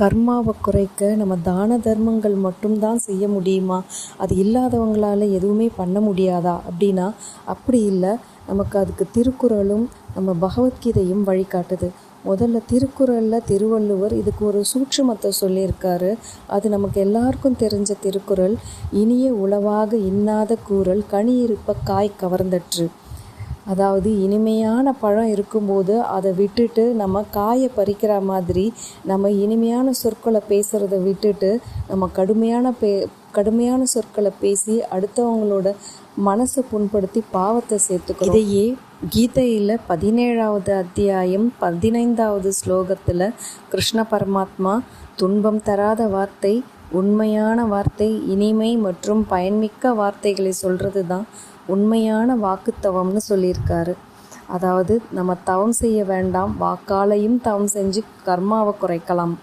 கர்மாவை குறைக்க நம்ம தான தர்மங்கள் மட்டும்தான் செய்ய முடியுமா? அது இல்லாதவங்களால் எதுவுமே பண்ண முடியாதா அப்படின்னா அப்படி இல்லை. நமக்கு அதுக்கு திருக்குறளும் நம்ம பகவத்கீதையும் வழிகாட்டுது. முதல்ல திருக்குறளில் திருவள்ளுவர் இதுக்கு ஒரு சூட்சுமத்தை சொல்லியிருக்காரு. அது நமக்கு எல்லாருக்கும் தெரிஞ்ச திருக்குறள். இனிய உளவாக இன்னாத கூறல் கனி இருப்ப காய் கவர்ந்தற்று. அதாவது இனிமையான பழம் இருக்கும்போது அதை விட்டுட்டு நம்ம காயை பறிக்கிற மாதிரி நம்ம இனிமையான சொற்களை பேசுகிறத விட்டுட்டு நம்ம கடுமையான சொற்களை பேசி அடுத்தவங்களோட மனசை புண்படுத்தி பாவத்தை சேர்த்துக்கிறோம். இதையே கீதையில் 17வது அத்தியாயம் 15வது ஸ்லோகத்தில் கிருஷ்ண பரமாத்மா துன்பம் தராத வார்த்தை, உண்மையான வார்த்தை, இனிமை மற்றும் பயன்மிக்க வார்த்தைகளை சொல்கிறது தான் உண்மையான வாக்குத்தவம்னு சொல்லியிருக்காரு. அதாவது நம்ம தவம் செய்ய வேண்டாம், வாக்காலையும் தவம் செஞ்சு கர்மாவை குறைக்கலாம்.